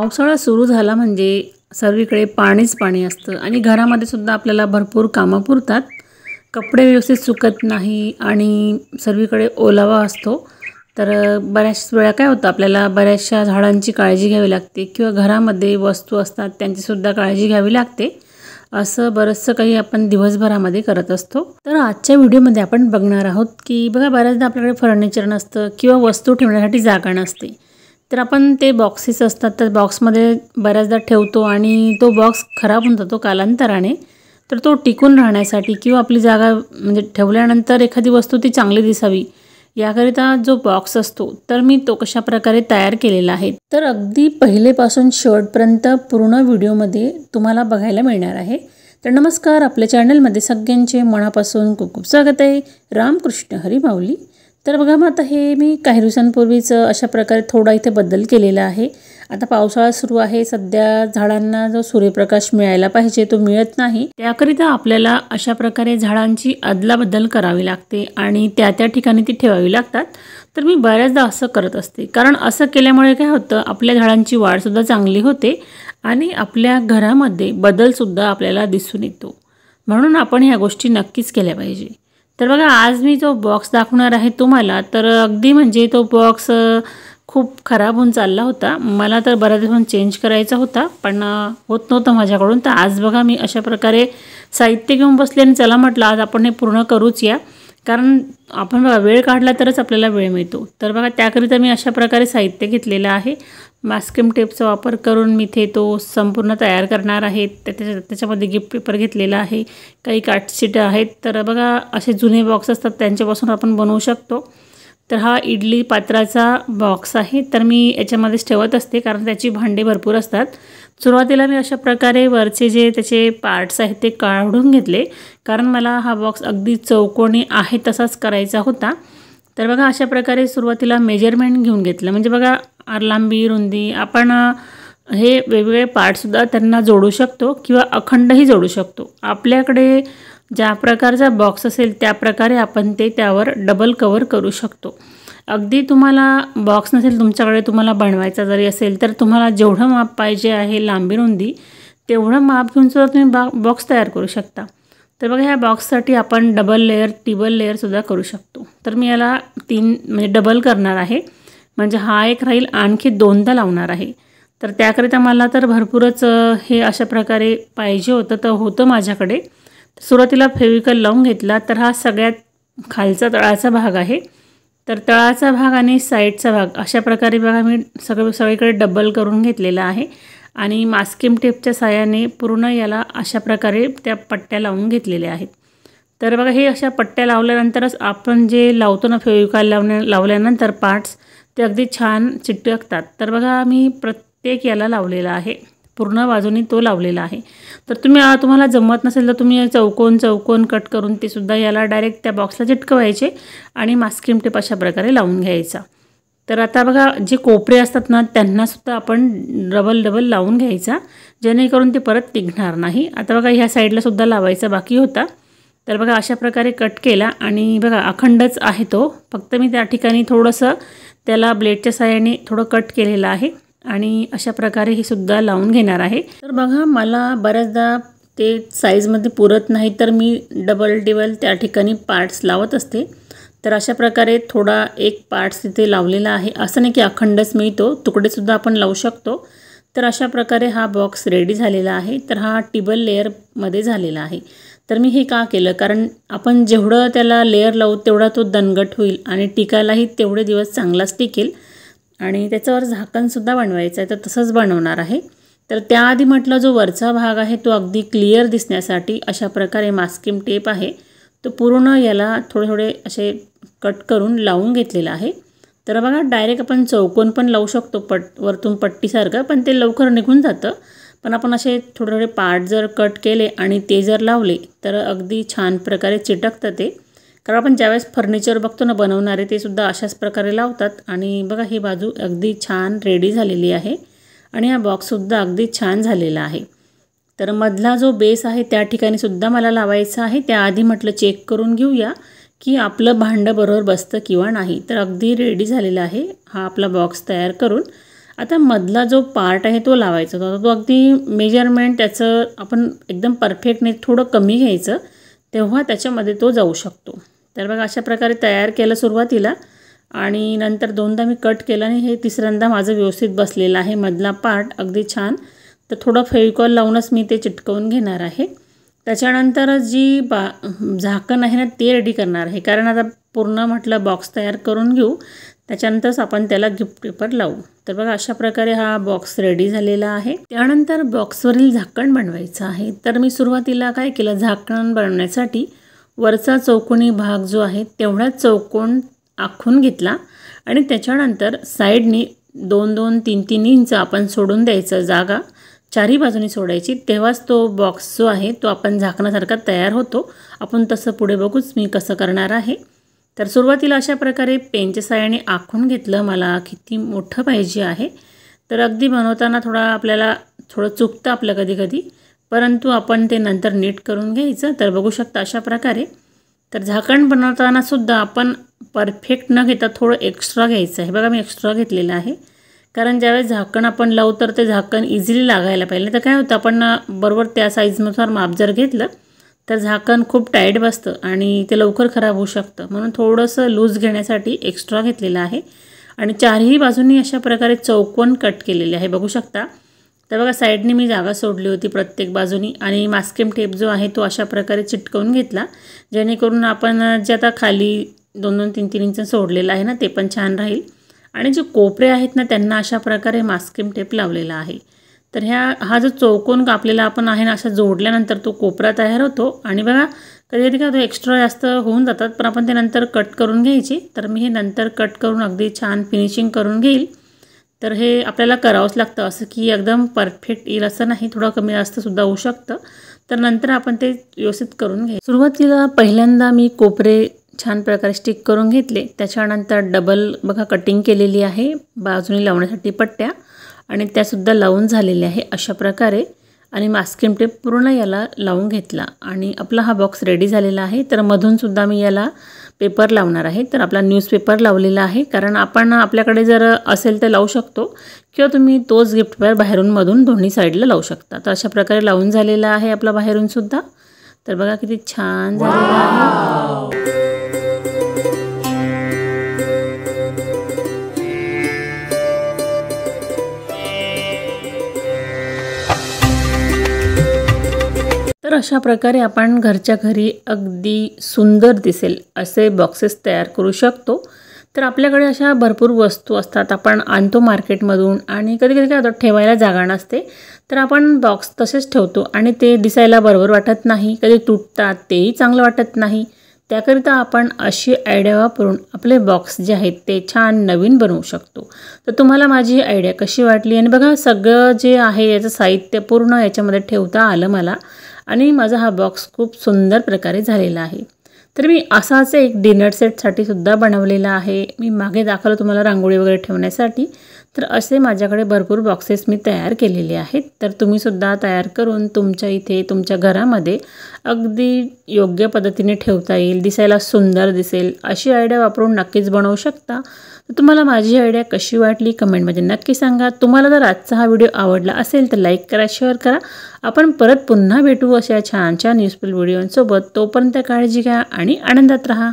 पावसाळा सुरू झाला म्हणजे सर्वीकडे पाणीच पाणी असतं आणि घरामध्ये सुद्धा आपल्याला भरपूर कामं पुरतात. कपडे व्यवस्थित सुकत नाही आणि सर्वीकडे ओलावा असतो. तर बऱ्याच वेळा काय होतं, आपल्याला बऱ्याचशा झाडांची काळजी घ्यावी लागते किंवा घरामध्ये वस्तू असतात त्यांचीसुद्धा काळजी घ्यावी लागते. असं बरंचसं काही आपण दिवसभरामध्ये करत असतो. तर आजच्या व्हिडिओमध्ये आपण बघणार आहोत की बघा, बऱ्याचदा आपल्याकडे फर्निचर नसतं किंवा वस्तू ठेवण्यासाठी जागा नसते. तर आपण ते बॉक्सेस असतात, तर बॉक्समध्ये बऱ्याचदा ठेवतो आणि तो बॉक्स खराब होऊन जातो कालांतराने. तर तो टिकून राहण्यासाठी किंवा आपली जागा म्हणजे ठेवल्यानंतर एखादी वस्तू ती चांगली दिसावी याकरिता जो बॉक्स असतो, तर मी तो कशा प्रकारे तयार केलेला आहे, तर अगदी पहिलेपासून शेवटपर्यंत पूर्ण व्हिडिओमध्ये तुम्हाला बघायला मिळणार आहे. तर नमस्कार, आपल्या चॅनलमध्ये सगळ्यांचे मनापासून खूप खूप स्वागत आहे. रामकृष्ण हरी माऊली. तर बघा, मग आता हे मी काही दिवसांपूर्वीच अशा प्रकारे थोडा इथे बदल केलेला आहे. आता पावसाळा सुरू आहे, सध्या झाडांना जो सूर्यप्रकाश मिळायला पाहिजे तो मिळत नाही. त्याकरिता आपल्याला अशा प्रकारे झाडांची अदलाबदल करावी लागते आणि त्या त्या ठिकाणी ती ठेवावी लागतात. तर मी बऱ्याचदा असं करत असते, कारण असं केल्यामुळे काय होतं, आपल्या झाडांची वाढसुद्धा चांगली होते आणि आपल्या घरामध्ये बदलसुद्धा आपल्याला दिसून येतो. म्हणून आपण ह्या गोष्टी नक्कीच केल्या पाहिजे. तर बघा, आज मी जो बॉक्स दाखवणार आहे तुम्हाला, तर अगदी म्हणजे तो बॉक्स खूप खराब होऊन चालला होता. मला तर बऱ्याच दिवसांनी चेंज करायचा होता, पण होत नव्हतं माझ्याकडून. तर आज बघा, मी अशा प्रकारे साहित्य घेऊन बसले आणि चला म्हटलं आज आपण हे पूर्ण करूच या, कारण आपण बघा वेळ काढला तरच आपल्याला वेळ मिळतो. तर बघा, त्याकरिता मी अशा प्रकारे साहित्य घेतलेलं आहे. मास्किंग टेपचा वापर करून मी इथे तो संपूर्ण तयार करणार आहे. त्याच्यामध्ये गिफ्ट पेपर घेतलेला आहे, काही काटशीट आहेत. तर बघा, असे जुने बॉक्स असतात त्यांच्यापासून आपण बनवू शकतो. तर हा इडली पात्राचा बॉक्स आहे, तर मी याच्यामध्येच ठेवत असते कारण त्याची भांडे भरपूर असतात. सुरुवातीला मी अशा प्रकारे वरचे जे त्याचे पार्ट्स आहेत ते काढून घेतले, कारण मला हा बॉक्स अगदी चौकोनी आहे तसाच करायचा होता. तर बघा, अशा प्रकारे सुरुवातीला मेजरमेंट घेऊन घेतलं. म्हणजे बघा, लांबी रुंदी आपण हे वेगवेगळे पार्टसुद्धा त्यांना जोडू शकतो किंवा अखंडही जोडू शकतो. आपल्याकडे ज्या प्रकारचा बॉक्स असेल त्या प्रकारे आपण ते त्यावर डबल कवर करू शकतो. अगदी तुम्हाला बॉक्स नसेल तुमच्याकडे, तुम्हाला बनवायचा जरी असेल, तर तुम्हाला जेवढं माप पाहिजे आहे लांबी रुंदी, तेवढं माप घेऊन सुद्धा तुम्ही बॉक्स तयार करू शकता. तर बघा, ह्या बॉक्ससाठी आपण डबल लेअर टिबल लेअरसुद्धा करू शकतो. तर मी याला 3 म्हणजे डबल करणार आहे, म्हणजे हा एक राहील, आणखी 2दा लावणार आहे. तर त्याकरिता मला तर भरपूरच हे अशा प्रकारे पाहिजे होतं, तर होतं माझ्याकडे. सुरुवातीला फेविकल लावून घेतला. तर हा सगळ्यात खालचा तळाचा भाग आहे. तर तळाचा भाग आणि साईडचा भाग अशा प्रकारे बघा मी सगळीकडे डबल करून घेतलेला आहे आणि मास्किंग टेपच्या साहाय्याने पूर्ण याला अशा प्रकारे त्या पट्ट्या लावून घेतलेल्या आहेत. तर बघा, हे अशा पट्ट्या लावल्यानंतरच आपण जे लावतो ना फेविकल लावल्यानंतर पार्ट्स, ते अगदी छान चिटकतात. तर बघा, मी प्रत्येक याला लावलेला आहे, पूर्ण बाजूनी तो लावलेला आहे. तर तुम्हाला जमत नसेल तर तुम्ही चौकोन कट करून ते सुद्धा याला डायरेक्ट त्या बॉक्सला चिटकवायचे आणि मास्किंग टेप अशा प्रकारे लावून घ्यायचा. तर आता बघा, जे कोपरे असतात ना त्यांनासुद्धा आपण डबल लावून घ्यायचा, जेणेकरून ते परत निघणार नाही. आता बघा, ह्या साईडला सुद्धा लावायचा बाकी होता. तर बघा, अशा प्रकारे कट केला आणि बघा अखंडच आहे तो, फक्त मी त्या ठिकाणी थोडंसं त्याला ब्लेडच्या साहाय्याने थोडं कट केलेलं आहे आणि अशा प्रकारे हे सुद्धा लावून घेणार आहे. तर बघा, मला बऱ्याचदा ते साईजमध्ये पुरत नाही, तर मी डबल त्या ठिकाणी पार्ट्स लावत असते. तर अशा प्रकारे थोडा एक पार्ट्स तिथे लावलेला आहे. असं नाही की अखंडच मिळतो, तुकडेसुद्धा आपण लावू शकतो. तर अशा प्रकारे हा बॉक्स रेडी झालेला आहे. तर हा टिबल लेअरमध्ये झालेला आहे. तर मी हे का केलं, कारण आपण जेवढं त्याला लेअर लावू तेवढा तो दणकट होईल आणि टिकायलाही तेवढे दिवस चांगलाच टिकेल. आणि त्याच्यावर झाकणसुद्धा बनवायचं आहे, तर तसंच बनवणार आहे. तर त्याआधी म्हटलं, जो वरचा भाग आहे तो अगदी क्लिअर दिसण्यासाठी अशा प्रकारे मास्किंग टेप आहे तो पूर्ण याला थोडे असे कट करून लावून घेतलेला आहे. तर बघा, डायरेक्ट आपण चौकोन पण लावू शकतो वरतून पट्टीसारखं, पण ते लवकर निघून जातं. पण आपण असे थोडे पार्ट जर कट केले आणि ते जर लावले तर अगदी छान प्रकारे चिटकतं ते. कारण आपण ज्यावेळेस फर्निचर बघतो ना बनवणारे, ते सुद्धा अशाच प्रकारे लावतात. आणि बघा, ही बाजू अगदी छान रेडी झालेली आहे आणि हा बॉक्ससुद्धा अगदी छान झालेला आहे. तर मधला जो बेस आहे त्या ठिकाणी सुद्धा मला लावायचा आहे. त्याआधी म्हटलं चेक करून घेऊया की आपलं भांडं बरोबर बसतं किंवा नाही. तर अगदी रेडी झालेलं आहे हा आपला बॉक्स तयार करून. आता मधला जो पार्ट आहे तो लावायचा होता, तो अगदी मेजरमेंट त्याचं आपण एकदम परफेक्ट नाही, थोडं कमी घ्यायचं, तेव्हा त्याच्यामध्ये तो जाऊ शकतो. तर बघा अशा प्रकारे तयार केलं सुरुवातीला आणि नंतर 2दा मी कट केलं आणि हे तिसऱ्यांदा माझं व्यवस्थित बसलेलं आहे मधला पार्ट अगदी छान. तर थोडं फेविकॉल लावूनच मी ते चिटकवून घेणार आहे. त्याच्यानंतर जी झाकण आहे ना ते रेडी करणार आहे, कारण आता पूर्ण म्हटलं बॉक्स तयार करून घेऊ, त्याच्यानंतरच आपण त्याला गिफ्ट पेपर लावू. तर बघा अशा प्रकारे हा बॉक्स रेडी झालेला आहे. त्यानंतर बॉक्सवरील झाकण बनवायचं आहे. तर मी सुरुवातीला काय केलं, झाकण बनवण्यासाठी वरचा चौकोनी भाग जो आहे तेवढाच चौकोन आखून घेतला आणि त्याच्यानंतर साईडनी 2-2, 3-3 इंच आपण सोडून द्यायचं जागा, चारही बाजूनी सोडायची, तेव्हाच तो बॉक्स जो आहे तो आपण झाकण्यासारखा तयार होतो. आपण तसं पुढे बघूच मी कसं करणार आहे. तर सुरुवातीला अशा प्रकारे पेनच्या साहाय्याने आखून घेतलं. मला किती मोठं पाहिजे आहे, तर अगदी बनवताना आपल्याला थोडं चुकतं आपलं कधी कधी, परंतु आपण ते नंतर नीट करून घ्यायचं. तर बघू शकता अशा प्रकारे. तर झाकण बनवताना सुद्धा आपण परफेक्ट न घेता थोडं एक्स्ट्रा घ्यायचं आहे. बघा मी एक्स्ट्रा घेतलेलं आहे, कारण ज्यावेळेस झाकण आपण लावू तर ते झाकण इझिली लागायला पाहिजे. तर काय होतं, आपण बरोबर त्या साईजनुसार माप जर घेतलं तर झाकण खूप टाईट बसतं आणि ते लवकर खराब होऊ शकतं. म्हणून थोडंसं लूज घेण्यासाठी एक्स्ट्रा घेतलेलं आहे आणि चारही बाजूंनी अशा प्रकारे चौकोन कट केलेले आहे, बघू शकता. तर बघा साईडनी मी जागा सोडली होती प्रत्येक बाजूनी आणि मास्किंग टेप जो आहे तो अशा प्रकारे चिटकवून घेतला, जेणेकरून आपण जे आता खाली 2-2, 3-3 इंच सोडलेलं आहे ना ते पण छान राहील. आणि जे कोपरे आहेत ना त्यांना अशा प्रकारे मास्किंग टेप लावलेला आहे. तर हा जो चौकोन कापलेला आपण आहे ना असा जोडल्यानंतर तो कोपरा तयार होतो. आणि बघा कधी कधी काय होतं, एक्स्ट्रा जास्त होऊन जातात, पण आपण ते नंतर कट करून घ्यायची. तर मी हे नंतर कट करून अगदी छान फिनिशिंग करून घेईल. तर हे आपल्याला करावंच लागतं, असं की एकदम परफेक्ट येईल असं नाही, थोडं कमी जास्तसुद्धा होऊ शकतं. तर नंतर आपण ते व्यवस्थित करून घ्यायचं. सुरुवातीला पहिल्यांदा मी कोपरे छान प्रकारे स्टिक करून घेतले. त्याच्यानंतर डबल बघा कटिंग केलेली आहे बाजूने लावण्यासाठी पट्ट्या, आणि त्यासुद्धा लावून झालेल्या आहे अशा प्रकारे. आणि मास्किंग टेप पूर्ण याला लावून घेतला आणि आपला हा बॉक्स रेडी झालेला आहे. तर मधूनसुद्धा मी याला पेपर लावणार आहे. तर आपला न्यूजपेपर लावलेला आहे, कारण आपण आपल्याकडे जर असेल तर लावू शकतो, किंवा तुम्ही तोच गिफ्ट पेपर बाहेरून मधून दोन्ही साईडला लावू शकता. तर अशा प्रकारे लावून झालेला आहे आपला बाहेरूनसुद्धा. तर बघा किती छान झालेला आहे. तर अशा प्रकारे आपण घरच्या घरी अगदी सुंदर दिसेल असे बॉक्सेस तयार करू शकतो. तर आपल्याकडे अशा भरपूर वस्तू असतात, आपण आणतो मार्केटमधून आणि कधी कधी काय होतं ठेवायला जागा नसते, तर आपण बॉक्स तसेच ठेवतो आणि ते दिसायला बरोबर वाटत नाही, कधी तुटतात, तेही चांगलं वाटत नाही. त्याकरिता आपण अशी आयडिया वापरून आपले बॉक्स जे आहेत ते छान नवीन बनवू शकतो. तर तुम्हाला माझी आयडिया कशी वाटली, आणि बघा सगळं जे आहे याचं साहित्य पूर्ण याच्यामध्ये ठेवता आलं मला, आणि माझा हा बॉक्स खूप सुंदर प्रकारे झालेला आहे. तर मी असाच एक डिनर सेटसाठी सुद्धा बनवलेला आहे. मी मागे दाखवलं तुम्हाला रांगोळी वगैरे ठेवण्यासाठी. तर असे माझ्याकडे भरपूर बॉक्सेस मी तयार केलेले आहेत. तर तुम्हीसुद्धा तयार करून तुमच्या इथे तुमच्या घरामध्ये अगदी योग्य पद्धतीने ठेवता येईल, दिसायला सुंदर दिसेल अशी आयडिया वापरून नक्कीच बनवू शकता. तर तुम्हाला माझी आयडिया कशी वाटली कमेंटमध्ये नक्की सांगा. तुम्हाला जर आजचा हा व्हिडिओ आवडला असेल तर लाईक करा, शेअर करा. आपण परत पुन्हा भेटू अशा छान छान युजफुल व्हिडिओंसोबत. तोपर्यंत काळजी घ्या आणि आनंदात राहा.